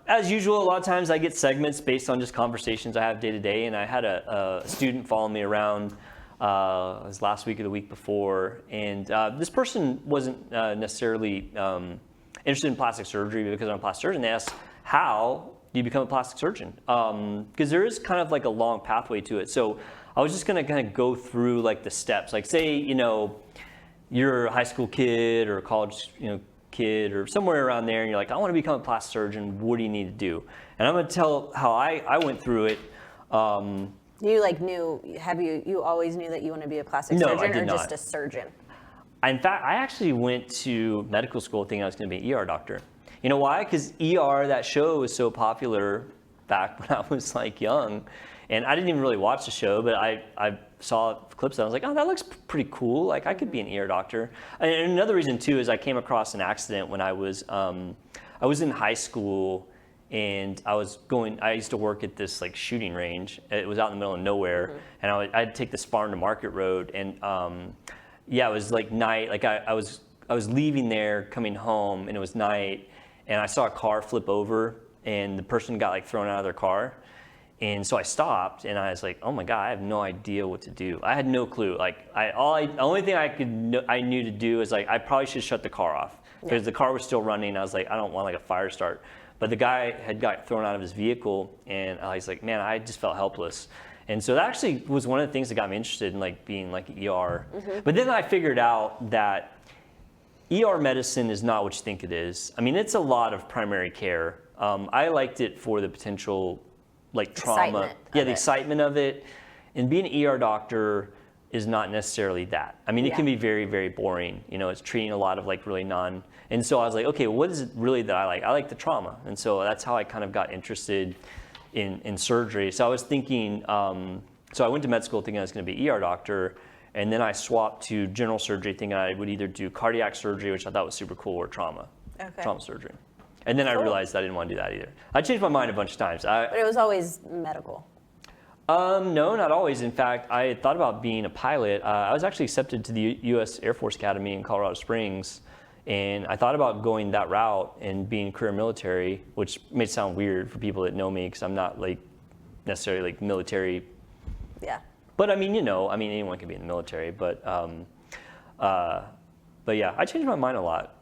As usual, a lot of times I get segments based on just conversations I have day to day, and I had a student follow me around, it was last week or the week before, and this person wasn't necessarily interested in plastic surgery because I'm a plastic surgeon. They asked, how do you become a plastic surgeon? Because there is kind of like a long pathway to it. So I was just gonna kind of go through like the steps, like say, you're a high school kid or a college, kid or somewhere around there, and you're like, I want to become a plastic surgeon. What do you need to do? And I'm going to tell how I went through it. You always knew that you want to be a plastic surgeon, I did or not. just a surgeon? In fact, I actually went to medical school thinking I was going to be an ER doctor. You know why? Because ER, that show, was so popular back when I was like young. And I didn't even really watch the show, but I saw clips and I was like, oh, that looks pretty cool. Like I could be an ER doctor. And another reason too is I came across an accident when I was in high school, and I used to work at this like shooting range. It was out in the middle of nowhere, and I'd take this farm to market road, and it was like night. Like I was leaving there, coming home, and it was night, and I saw a car flip over, and the person got like thrown out of their car. And so I stopped, and I was like, "Oh my God, I have no idea what to do." I had no clue. Like, the only thing I knew to do is like I probably should shut the car off because the car was still running. I was like, I don't want like a fire start. But the guy had got thrown out of his vehicle, and I was like, man, I just felt helpless. And so that actually was one of the things that got me interested in like being like ER. But then I figured out that ER medicine is not what you think it is. I mean, it's a lot of primary care. I liked it for the potential like trauma, the excitement of it, and being an ER doctor is not necessarily that. I mean, it can be very, very boring. It's treating a lot of like really and so I was like, okay, what is it really that I like? I like the trauma, and so that's how I kind of got interested in surgery. So I was thinking, so I went to med school thinking I was going to be ER doctor, and then I swapped to general surgery thinking I would either do cardiac surgery, which I thought was super cool, or trauma surgery. And then I realized I didn't want to do that either. I changed my mind a bunch of times. But it was always medical. No, not always. In fact, I had thought about being a pilot. I was actually accepted to the U.S. Air Force Academy in Colorado Springs, and I thought about going that route and being career military, which may sound weird for people that know me because I'm not like necessarily like military. Yeah. But I mean, anyone can be in the military. But yeah, I changed my mind a lot.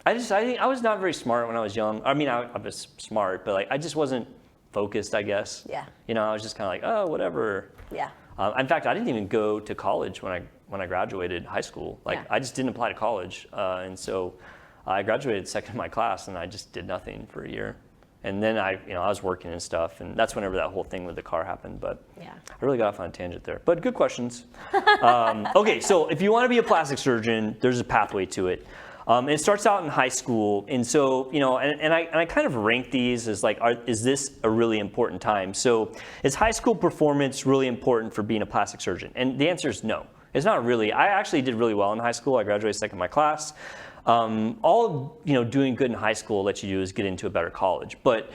I think I was not very smart when I was young. I mean, I was smart, but like I just wasn't focused, I guess. Yeah. I was just kind of like, oh, whatever. Yeah. In fact, I didn't even go to college when I graduated high school. Like I just didn't apply to college, and so I graduated second in my class, and I just did nothing for a year. And then I was working and stuff, and that's whenever that whole thing with the car happened. But I really got off on a tangent there. But good questions. Okay, so if you want to be a plastic surgeon, there's a pathway to it. It starts out in high school, and so and I kind of rank these as like, is this a really important time? So is high school performance really important for being a plastic surgeon? And the answer is no. It's not really. I actually did really well in high school. I graduated second in my class. All doing good in high school will let you do is get into a better college, but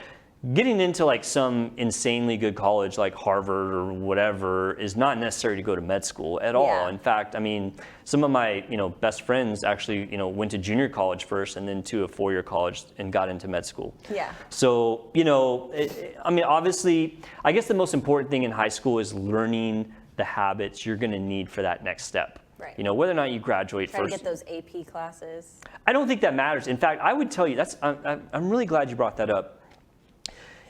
getting into like some insanely good college like Harvard or whatever is not necessary to go to med school at all. In fact, I mean, some of my best friends actually went to junior college first and then to a 4-year college and got into med school. Yeah. So I mean, obviously, I guess the most important thing in high school is learning the habits you're going to need for that next step. Right. Whether or not you graduate Try first. To get those AP classes. I don't think that matters. In fact, I would tell you I'm really glad you brought that up.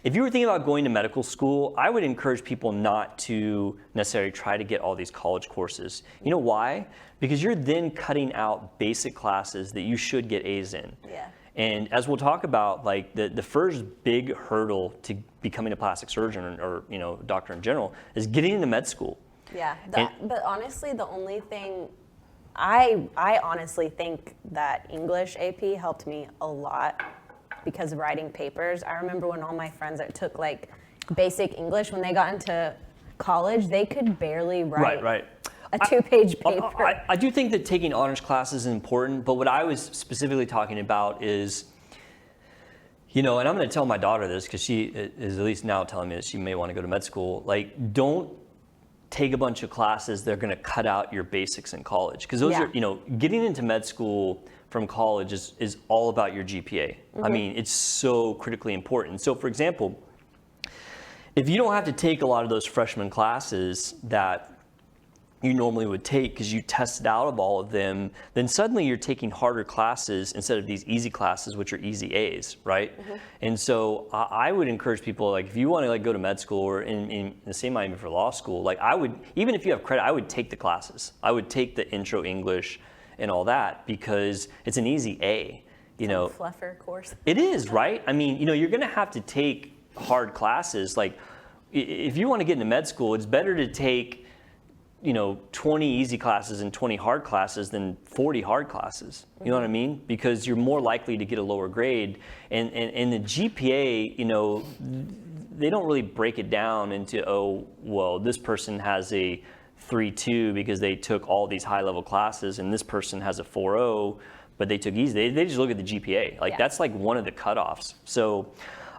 If you were thinking about going to medical school, I would encourage people not to necessarily try to get all these college courses. You know why? Because you're then cutting out basic classes that you should get A's in. Yeah. And as we'll talk about, like the first big hurdle to becoming a plastic surgeon or doctor in general is getting into med school. Yeah, but honestly, the only thing, I honestly think that English AP helped me a lot because of writing papers. I remember when all my friends that took like basic English, when they got into college, they could barely write a 2-page paper. I do think that taking honors classes is important, but what I was specifically talking about is, and I'm going to tell my daughter this because she is at least now telling me that she may want to go to med school. Like, don't take a bunch of classes that are going to cut out your basics in college, because those are, getting into med school from college is all about your GPA. I mean, it's so critically important. So for example, if you don't have to take a lot of those freshman classes that you normally would take because you tested out of all of them, then suddenly you're taking harder classes instead of these easy classes, which are easy A's, right? And so I would encourage people, like, if you want to like go to med school or in the same mind for law school, like I would, even if you have credit, I would take the classes. I would take the intro English and all that because it's an easy A, you know. Fluffer course. It is, right? I mean, you know, you're going to have to take hard classes. Like if you want to get into med school, it's better to take, you know, 20 easy classes and 20 hard classes than 40 hard classes. You know what I mean? Because you're more likely to get a lower grade. And the GPA, you know, they don't really break it down into, oh, well, this person has a 3.2 because they took all these high level classes, and this person has a 4.0, but they took easy. They just look at the GPA. Like that's like one of the cutoffs. So,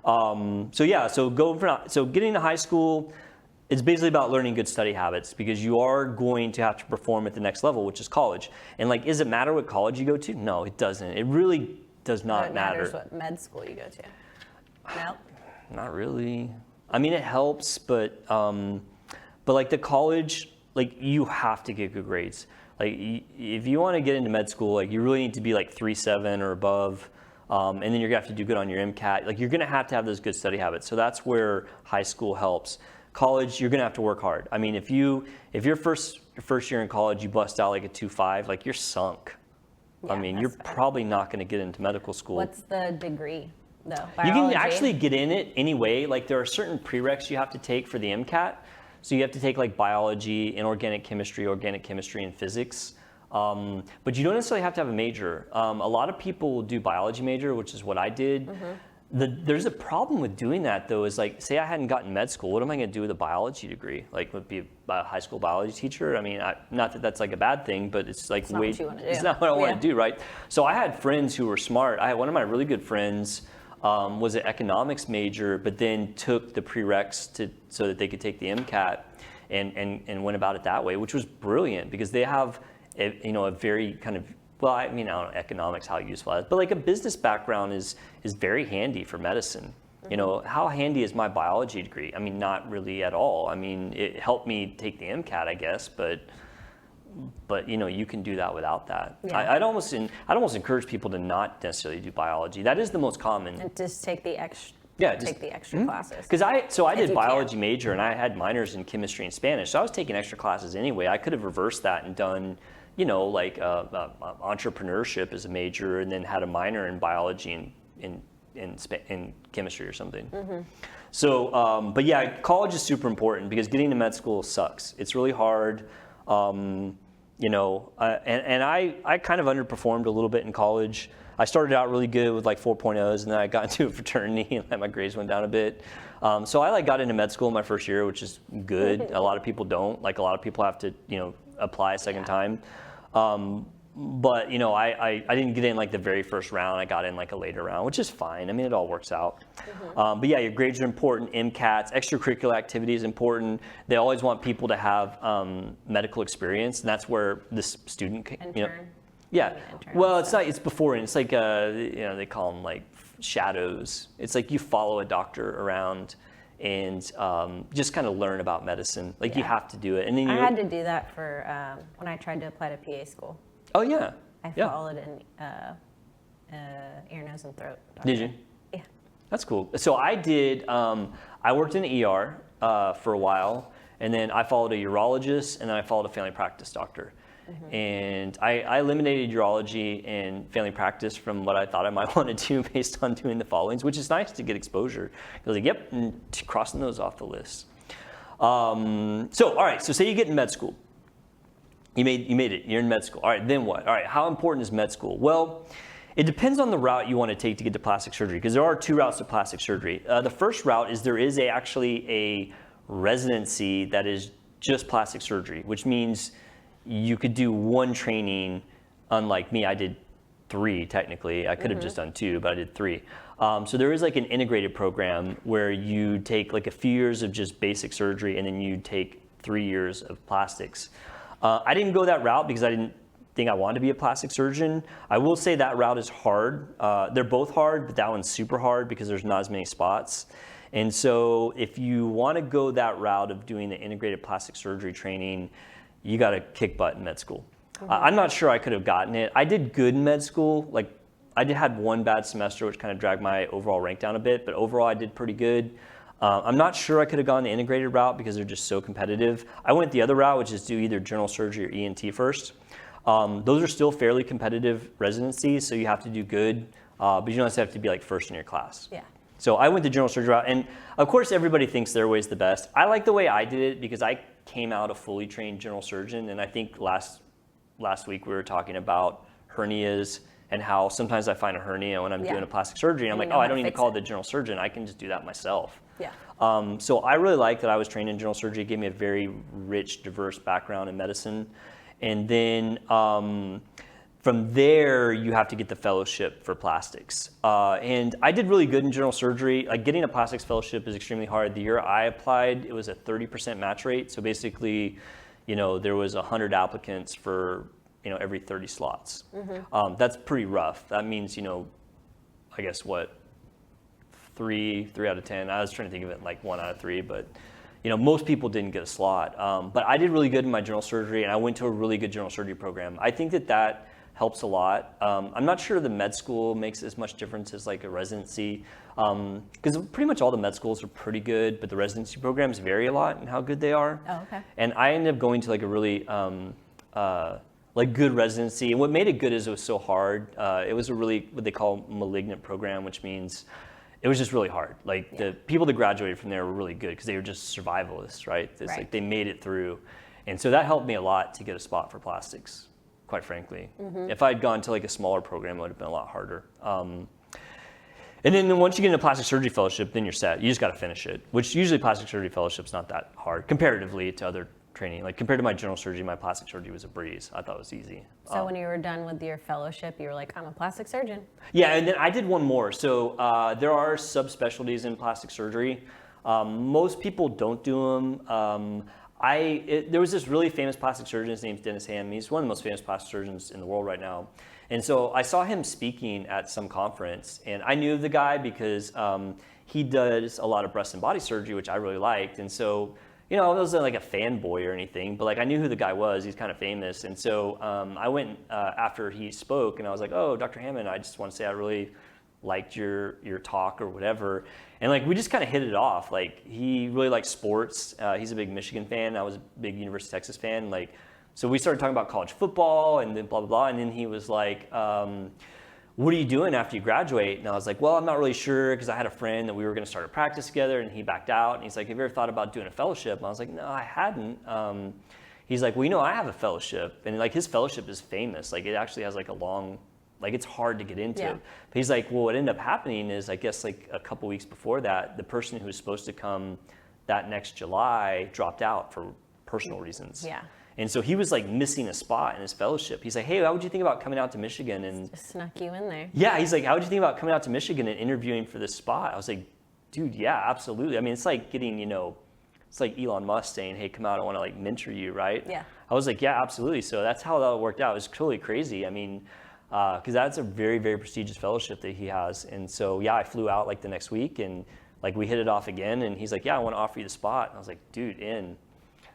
so getting to high school, it's basically about learning good study habits because you are going to have to perform at the next level, which is college. And like, does it matter what college you go to? No, it doesn't. It really does not matter. It matters what med school you go to. No? Not really. I mean, it helps, but like the college, like you have to get good grades. Like if you want to get into med school, like you really need to be like 3.7 or above. And then you're gonna have to do good on your MCAT. Like you're gonna have to have those good study habits. So that's where high school helps. College, you're gonna have to work hard. I mean, if your first year in college you bust out like a 2.5, like you're sunk. Yeah, I mean, you're probably not gonna get into medical school. What's the degree though? You Biology? can actually get in it anyway. Like there are certain prereqs you have to take for the MCAT. So you have to take like biology, inorganic chemistry, and physics. But you don't necessarily have to have a major. A lot of people will do biology major, which is what I did. There's a problem with doing that though, is like, say I hadn't gotten med school, what am I gonna do with a biology degree? Like would be a high school biology teacher? I mean, not that that's like a bad thing, but it's like, it's not what I wanna do, right? So I had friends who were smart. I had one of my really good friends was an economics major, but then took the prereqs so that they could take the MCAT and went about it that way, which was brilliant because they have a very kind of, well, I mean, I don't know economics, how useful it is, but like a business background is very handy for medicine. You know, how handy is my biology degree? I mean, not really at all. I mean, it helped me take the MCAT, I guess, but you know, you can do that without that. Yeah. I'd almost encourage people to not necessarily do biology. That is the most common. And just take the extra. Take the extra classes. Because I did biology major and I had minors in chemistry and Spanish, so I was taking extra classes anyway. I could have reversed that and done, you know, like entrepreneurship as a major, and then had a minor in biology and in chemistry or something. So, but yeah, college is super important because getting to med school sucks. It's really hard. You know, and I kind of underperformed a little bit in college. I started out really good with like 4.0s, and then I got into a fraternity and my grades went down a bit. So I like got into med school in my first year, which is good. A lot of people don't. Like a lot of people have to, you know, apply a second time. But you know, I didn't get in like the very first round. I got in like a later round, which is fine. I mean, it all works out. But yeah, your grades are important. MCATs, extracurricular activity is important. They always want people to have medical experience, and that's where this student, you know, well, it's not. It's before, and it's like you know, they call them like shadows. It's like you follow a doctor around and just kind of learn about medicine. Like you have to do it. And then I had to do that for when I tried to apply to PA school. Oh yeah. I followed an ear, nose, and throat doctor. Did you? Yeah. That's cool. So I did. I worked in the ER for a while, and then I followed a urologist, and then I followed a family practice doctor. And I eliminated urology and family practice from what I thought I might want to do based on doing the followings, which is nice to get exposure. I was like, yep, and crossing those off the list. So, all right, so say you get in med school. You made it, you're in med school. All right, then what? All right, how important is med school? Well, it depends on the route you want to take to get to plastic surgery, because there are two routes to plastic surgery. The first route is there is actually a residency that is just plastic surgery, which means you could do one training, unlike me. I did 3 technically. I could have just done 2, but I did 3. So there is like an integrated program where you take like a few years of just basic surgery and then you take 3 years of plastics. I didn't go that route because I didn't think I wanted to be a plastic surgeon. I will say that route is hard. They're both hard, but that one's super hard because there's not as many spots. And so if you want to go that route of doing the integrated plastic surgery training, you got to kick butt in med school. I'm not sure I could have gotten it. I did good in med school. Like had one bad semester, which kind of dragged my overall rank down a bit, but overall I did pretty good. I'm not sure I could have gone the integrated route because they're just so competitive. I went the other route, which is do either general surgery or ENT first. Those are still fairly competitive residencies, so you have to do good, but you don't have to be like first in your class. Yeah. So I went the general surgery route, and of course everybody thinks their way is the best. I like the way I did it because I came out a fully trained general surgeon, and I think last week we were talking about hernias and how sometimes I find a hernia when I'm doing a plastic surgery, and I'm like, oh, I don't need to call the general surgeon. I can just do that myself. Yeah. So I really like that I was trained in general surgery. It gave me a very rich, diverse background in medicine. And then from there, you have to get the fellowship for plastics. And I did really good in general surgery. Like getting a plastics fellowship is extremely hard. The year I applied, it was a 30% match rate. So basically, there was 100 applicants for every 30 slots. That's pretty rough. That means, I guess what, three out of 10. I was trying to think of it like 1 out of 3, but most people didn't get a slot. But I did really good in my general surgery, and I went to a really good general surgery program. I think that helps a lot. I'm not sure the med school makes as much difference as like a residency, because pretty much all the med schools are pretty good, but the residency programs vary a lot in how good they are. Oh, okay. And I ended up going to like a really like good residency, and what made it good is it was so hard. It was a really what they call malignant program, which means it was just really hard. Like the people that graduated from there were really good because they were just survivalists, right? It's like they made it through, and so that helped me a lot to get a spot for plastics. Quite frankly, if I'd gone to like a smaller program, it would have been a lot harder. And then once you get into plastic surgery fellowship, then you're set. You just got to finish it, which usually plastic surgery fellowship's not that hard comparatively to other training. Like compared to my general surgery, my plastic surgery was a breeze. I thought it was easy. So when you were done with your fellowship, you were like, I'm a plastic surgeon. Yeah, and then I did one more. So there are subspecialties in plastic surgery. Most people don't do them. There was this really famous plastic surgeon. His name's Denton. He's one of the most famous plastic surgeons in the world right now. And so I saw him speaking at some conference, and I knew the guy because he does a lot of breast and body surgery, which I really liked. And so, I wasn't like a fanboy or anything, but like I knew who the guy was. He's kind of famous. And so I went after he spoke, and I was like, oh, Dr. Hermann, I just want to say I really liked your talk or whatever. And like we just kind of hit it off. Like he really likes sports. He's a big Michigan fan. I was a big University of Texas fan. Like, so we started talking about college football and then blah, blah, blah. And then he was like, what are you doing after you graduate? And I was like, well, I'm not really sure because I had a friend that we were going to start a practice together, and he backed out. And he's like, have you ever thought about doing a fellowship? And I was like, no, I hadn't. He's like, well, I have a fellowship. And like his fellowship is famous. Like it actually has like a long, like it's hard to get into. Yeah. But he's like, well, what ended up happening is I guess like a couple weeks before that, the person who was supposed to come that next July dropped out for personal reasons. Yeah. And so he was like missing a spot in his fellowship. He's like, hey, how would you think about coming out to Michigan? And Just snuck you in there. yeah, he's like, how would you think about coming out to Michigan and interviewing for this spot? I was like, dude, yeah, absolutely. I mean, it's like getting, it's like Elon Musk saying, hey, come out, I want to like mentor you, right? Yeah. I was like, yeah, absolutely. So that's how that worked out. It was totally crazy. I mean, because that's a very, very prestigious fellowship that he has. And so, yeah, I flew out like the next week, and like we hit it off again. And he's like, yeah, I want to offer you the spot. And I was like, dude, in.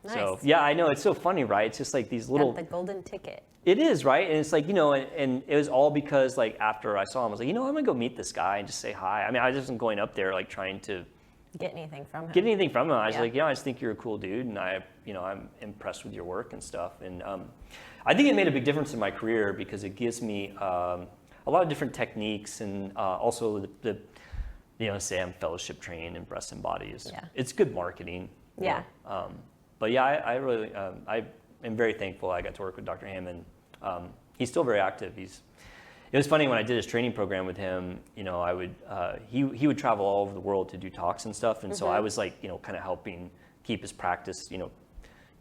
Nice. So, yeah, I know. It's so funny, right? It's just like these little. Got the golden ticket. It is, right? And it's like, and it was all because like after I saw him, I was like, I'm going to go meet this guy and just say hi. I mean, I wasn't going up there like trying to get anything from him. I was like, I just think you're a cool dude, and I'm impressed with your work and stuff. And I think it made a big difference in my career because it gives me a lot of different techniques, and also the say I'm fellowship trained in breast and bodies. Yeah. It's good marketing. Yeah. But yeah, I really I am very thankful I got to work with Dr. Hermann. He's still very active. It was funny when I did his training program with him. I would he would travel all over the world to do talks and stuff, and so I was like kind of helping keep his practice,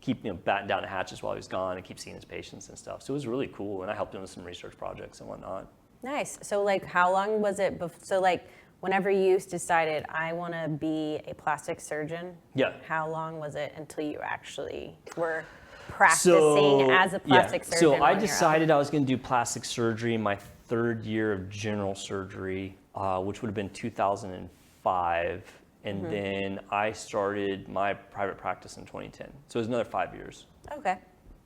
keep batten down the hatches while he was gone and keep seeing his patients and stuff. So it was really cool, and I helped him with some research projects and whatnot. Nice. So like, how long was it? So like, whenever you decided I want to be a plastic surgeon, yeah. How long was it until you actually were practicing as a plastic surgeon? So I on your own? decided I was going to do plastic surgery in my third year of general surgery, which would have been 2005. And then I started my private practice in 2010. So it was another 5 years. Okay.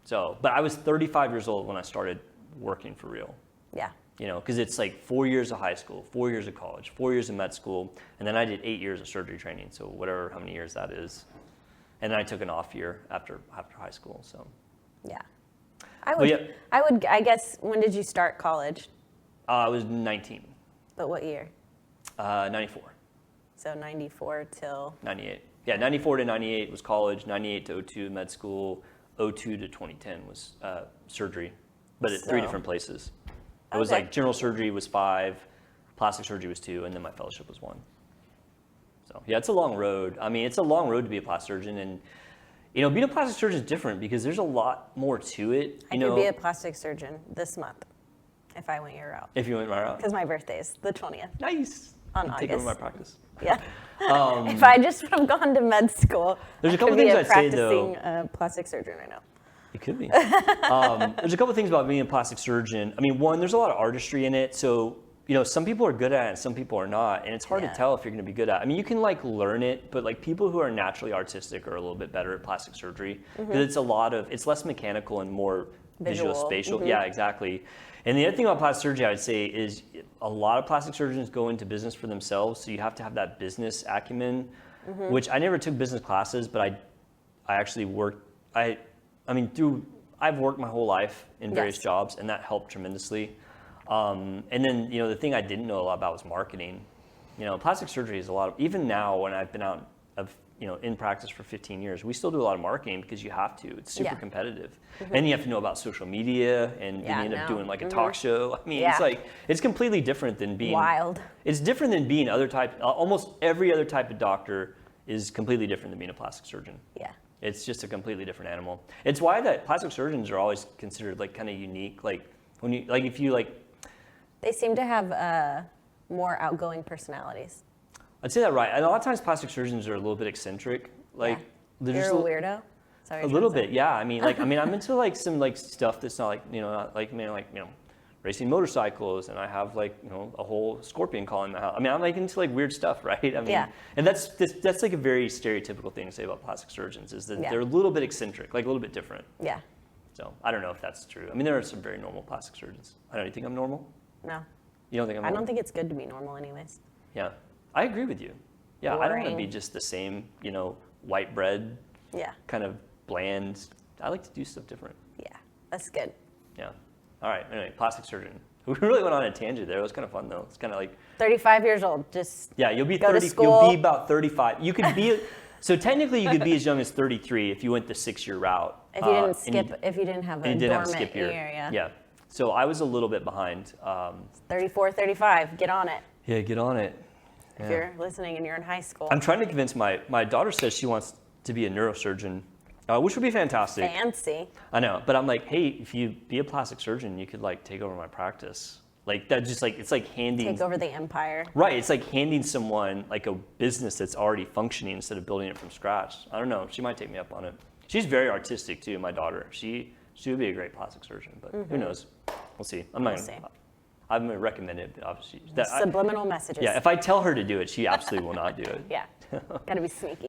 So, but I was 35 years old when I started working for real. Yeah. You know, because it's like 4 years of high school, 4 years of college, 4 years of med school, and then I did 8 years of surgery training. So whatever, how many years that is. And then I took an off year after high school. So. Yeah. I guess, when did you start college? I was 19. But what year? 94. So 94 till? 98. Yeah, 94 to 98 was college, 98 to 02 med school, 02 to 2010 was surgery, but at 3 different places. It was like general surgery was 5, plastic surgery was 2, and then my fellowship was 1. So yeah, it's a long road. I mean, it's a long road to be a plastic surgeon, and you know, being a plastic surgeon is different because there's a lot more to it. I could be a plastic surgeon this month if I went your route. If you went my route. Because my birthday is the 20th. Nice. On August. Take over my practice. Yeah. If I just would have gone to med school, there's a couple things I'd say though. Practicing plastic surgeon right now. It could be. There's a couple things about being a plastic surgeon. I mean, one, there's a lot of artistry in it. So, you know, some people are good at it and some people are not. And it's hard to tell if you're going to be good at it. I mean, you can like learn it, but like people who are naturally artistic are a little bit better at plastic surgery. Because it's less mechanical and more visual spatial. Yeah, exactly. And the other thing about plastic surgery, I would say, is a lot of plastic surgeons go into business for themselves. So you have to have that business acumen, which I never took business classes, but I actually worked. I've worked my whole life in various jobs, and that helped tremendously. And then, you know, the thing I didn't know a lot about was marketing. You know, plastic surgery is a lot of, even now when I've been out of, you know, in practice for 15 years, we still do a lot of marketing because you have to. It's super competitive. And you have to know about social media, and you end up doing like a talk show. I mean, it's completely different than being wild. It's different than being almost every other type of doctor is completely different than being a plastic surgeon. Yeah. It's just a completely different animal. It's why that plastic surgeons are always considered like kind of unique. Like when you like if you like, they seem to have more outgoing personalities. I'd say that right. And a lot of times plastic surgeons are a little bit eccentric. Like you're a weirdo. A little bit, yeah. I mean, like I'm into like some like stuff that's not like, you know, not like, racing motorcycles, and I have like, you know, a whole scorpion collar in my house. I mean, I'm like into like weird stuff, right? I mean, and that's like a very stereotypical thing to say about plastic surgeons is that they're a little bit eccentric, like a little bit different. Yeah. So I don't know if that's true. I mean, there are some very normal plastic surgeons. I don't. You think I'm normal? No. You don't think I'm normal? I don't think it's good to be normal, anyways. Yeah, I agree with you. Yeah, I don't want to be just the same, you know, white bread. Yeah. Kind of bland. I like to do stuff different. Yeah, that's good. Yeah. All right. Anyway, plastic surgeon. We really went on a tangent there. It was kind of fun though. It's kind of like 35 years old. Just you'll be go 30. To school. You'll be about 35. You could be. So technically, you could be as young as 33 if you went the 6-year route. If you didn't skip. If you didn't have a dormant year. Yeah. So I was a little bit behind. 34, 35. Get on it. Yeah, get on it. If you're listening and you're in high school. I'm trying to convince my daughter says she wants to be a neurosurgeon. Which would be fantastic. Fancy. I know, but I'm like, hey, if you be a plastic surgeon, you could like take over my practice. Like that, just like it's like handing. Take over the empire. Right, it's like handing someone like a business that's already functioning instead of building it from scratch. I don't know. She might take me up on it. She's very artistic too. My daughter. She would be a great plastic surgeon, but who knows? We'll see. I'm not. I'm gonna recommend it, but obviously. Subliminal messages. Yeah, if I tell her to do it, she absolutely will not do it. Yeah, gotta be sneaky.